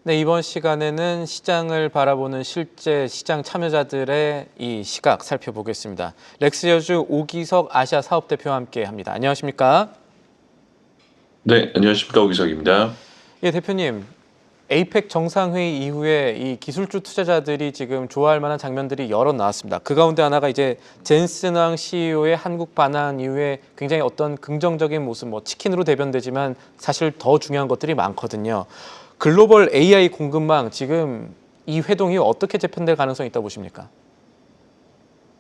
네, 이번 시간에는 시장을 바라보는 실제 시장 참여자들의 이 시각 살펴보겠습니다. 렉스여주 오기석 아시아 사업대표와 함께 합니다. 안녕하십니까? 네, 안녕하십니까. 오기석입니다. 예, 대표님. 에이펙 정상회의 이후에 이 기술주 투자자들이 지금 좋아할 만한 장면들이 여러 나왔습니다. 그 가운데 하나가 이제 젠슨 왕 CEO의 한국 반환 이후에 굉장히 어떤 긍정적인 모습, 뭐 치킨으로 대변되지만 사실 더 중요한 것들이 많거든요. 글로벌 AI 공급망 지금 이 회동이 어떻게 재편될 가능성이 있다고 보십니까?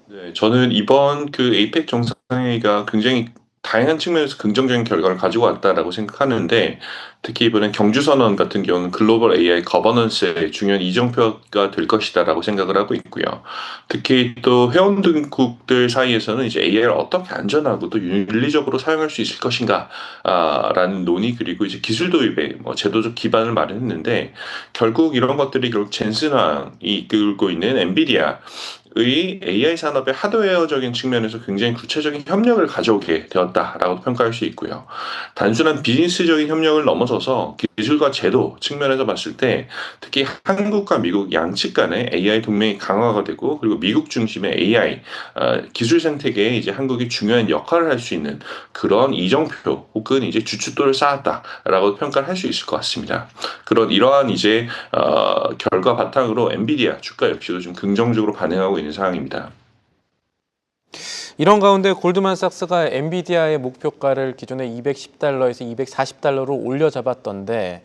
네, 저는 이번 그 에이펙 정상회의가 굉장히 다양한 측면에서 긍정적인 결과를 가지고 왔다라고 생각하는데, 특히 이번엔 경주선언 같은 경우는 글로벌 AI 거버넌스의 중요한 이정표가 될 것이다라고 생각을 하고 있고요. 특히 또 회원국들 사이에서는 이제 AI를 어떻게 안전하고 또 윤리적으로 사용할 수 있을 것인가, 라는 논의, 그리고 이제 기술 도입에 뭐 제도적 기반을 마련했는데, 결국 이런 것들이 결국 젠슨왕이 이끌고 있는 엔비디아 의 AI 산업의 하드웨어적인 측면에서 굉장히 구체적인 협력을 가져오게 되었다라고 평가할 수 있고요. 단순한 비즈니스적인 협력을 넘어서서 기술과 제도 측면에서 봤을 때, 특히 한국과 미국 양측 간의 AI 동맹이 강화가 되고, 그리고 미국 중심의 AI 기술 생태계에 이제 한국이 중요한 역할을 할 수 있는 그런 이정표 혹은 이제 주춧돌을 쌓았다라고 평가를 할 수 있을 것 같습니다. 그런 이러한 이제 결과 바탕으로 엔비디아 주가 역시도 좀 긍정적으로 반응하고 있는 상황입니다. 이런 가운데 골드만삭스가 엔비디아의 목표가를 기존에 210달러에서 240달러로 올려 잡았던데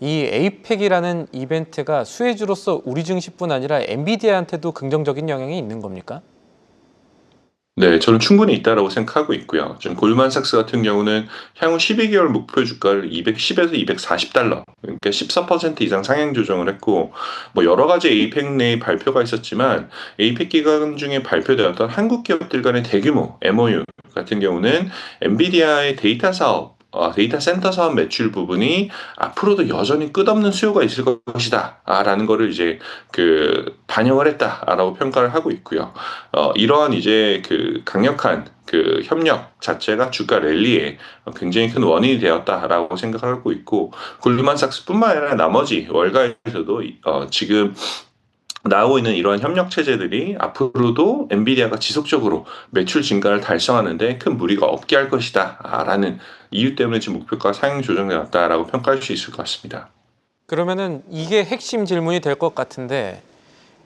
이 에이펙이라는 이벤트가 수혜주로서 우리 증시뿐 아니라 엔비디아한테도 긍정적인 영향이 있는 겁니까? 네, 저는 충분히 있다라고 생각하고 있고요. 지금 골드만삭스 같은 경우는 향후 12개월 목표 주가를 210에서 240달러, 그러니까 14% 이상 상향 조정을 했고, 뭐 여러 가지 에이펙 내 발표가 있었지만, 에이펙 기간 중에 발표되었던 한국 기업들 간의 대규모 MOU 같은 경우는 엔비디아의 데이터 사업, 데이터 센터 사업 매출 부분이 앞으로도 여전히 끝없는 수요가 있을 것이다, 라는 거를 이제 반영을 했다라고 평가를 하고 있고요. 이러한 이제 강력한 협력 자체가 주가 랠리에 굉장히 큰 원인이 되었다라고 생각하고 있고, 골드만삭스뿐만 아니라 나머지 월가에서도 지금 나오고 있는 이러한 협력 체제들이 앞으로도 엔비디아가 지속적으로 매출 증가를 달성하는데 큰 무리가 없게 할 것이다라는 이유 때문에 지금 목표가 상향 조정되었다라고 평가할 수 있을 것 같습니다. 그러면은 이게 핵심 질문이 될 것 같은데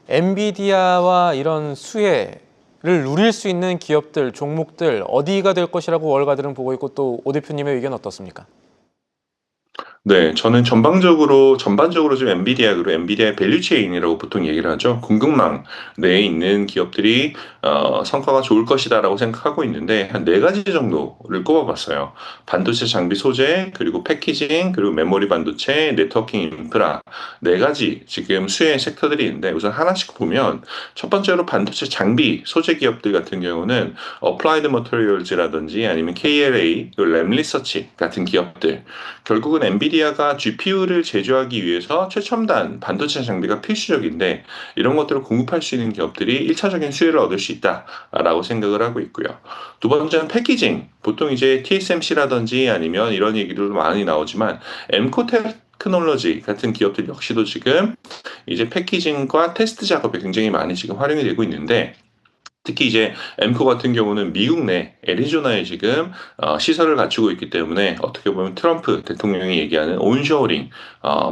엔비디아와 이런 수혜를 누릴 수 있는 기업들, 종목들 어디가 될 것이라고 월가들은 보고 있고 또 오 대표님의 의견 어떻습니까? 네, 저는 전반적으로 지금 엔비디아의 밸류체인이라고 보통 얘기를 하죠. 공급망 내에 있는 기업들이 성과가 좋을 것이다라고 생각하고 있는데, 한 네 가지 정도를 꼽아봤어요. 반도체 장비 소재, 그리고 패키징, 그리고 메모리 반도체, 네트워킹 인프라, 네 가지 지금 수혜 섹터들이 있는데, 우선 하나씩 보면 첫 번째로 반도체 장비 소재 기업들 같은 경우는 어플라이드 머터리얼즈라든지 아니면 KLA, 그리고 램리서치 같은 기업들, 결국은 엔비디아가 GPU를 제조하기 위해서 최첨단 반도체 장비가 필수적인데, 이런 것들을 공급할 수 있는 기업들이 1차적인 수혜를 얻을 수 있다라고 생각을 하고 있고요. 두 번째는 패키징. 보통 이제 TSMC라든지 아니면 이런 얘기들도 많이 나오지만, 엠코 테크놀로지 같은 기업들 역시도 지금 이제 패키징과 테스트 작업에 굉장히 많이 지금 활용이 되고 있는데, 특히 이제 엠코 같은 경우는 미국 내 애리조나에 지금 시설을 갖추고 있기 때문에, 어떻게 보면 트럼프 대통령이 얘기하는 온쇼어링,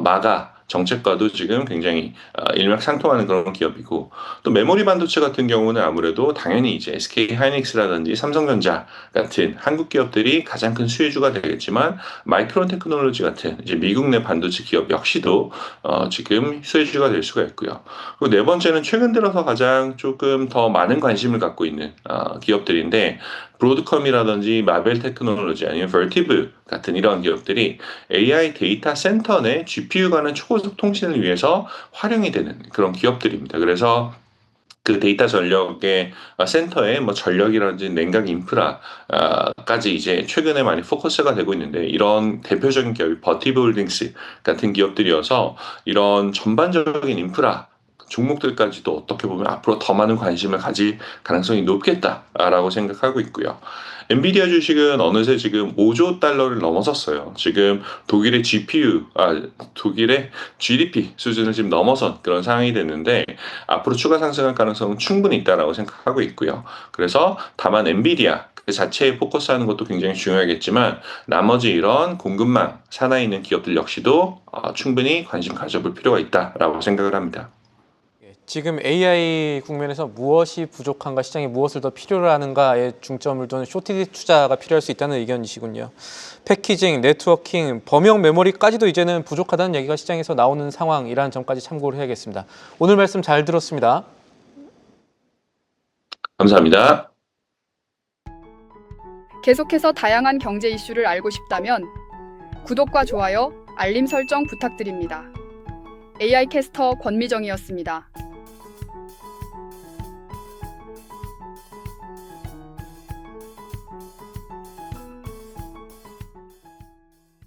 마가 정책과도 지금 굉장히 일맥상통하는 그런 기업이고, 또 메모리 반도체 같은 경우는 아무래도 당연히 이제 SK 하이닉스라든지 삼성전자 같은 한국 기업들이 가장 큰 수혜주가 되겠지만, 마이크론 테크놀로지 같은 이제 미국 내 반도체 기업 역시도 지금 수혜주가 될 수가 있고요. 그리고 네 번째는 최근 들어서 가장 조금 더 많은 관심을 갖고 있는 기업들인데, 브로드컴이라든지 마벨 테크놀로지 아니면 벌티브 같은 이런 기업들이 AI 데이터 센터 내 GPU 간의 초고속 통신을 위해서 활용이 되는 그런 기업들입니다. 그래서 그 데이터 전력의 센터의 뭐 전력이라든지 냉각 인프라까지 이제 최근에 많이 포커스가 되고 있는데, 이런 대표적인 기업이 버티브 홀딩스 같은 기업들이어서 이런 전반적인 인프라 종목들까지도 어떻게 보면 앞으로 더 많은 관심을 가질 가능성이 높겠다라고 생각하고 있고요. 엔비디아 주식은 어느새 지금 5조 달러를 넘어섰어요. 지금 독일의 독일의 GDP 수준을 지금 넘어선 그런 상황이 됐는데 앞으로 추가 상승할 가능성은 충분히 있다라고 생각하고 있고요. 그래서 다만 엔비디아 그 자체에 포커스하는 것도 굉장히 중요하겠지만 나머지 이런 공급망 산하에 있는 기업들 역시도 충분히 관심 가져볼 필요가 있다라고 생각을 합니다. 지금 AI 국면에서 무엇이 부족한가, 시장이 무엇을 더 필요로 하는가에 중점을 둔 쇼티지 투자가 필요할 수 있다는 의견이시군요. 패키징, 네트워킹, 범용 메모리까지도 이제는 부족하다는 얘기가 시장에서 나오는 상황이라는 점까지 참고를 해야겠습니다. 오늘 말씀 잘 들었습니다. 감사합니다. 계속해서 다양한 경제 이슈를 알고 싶다면 구독과 좋아요, 알림 설정 부탁드립니다. AI 캐스터 권미정이었습니다.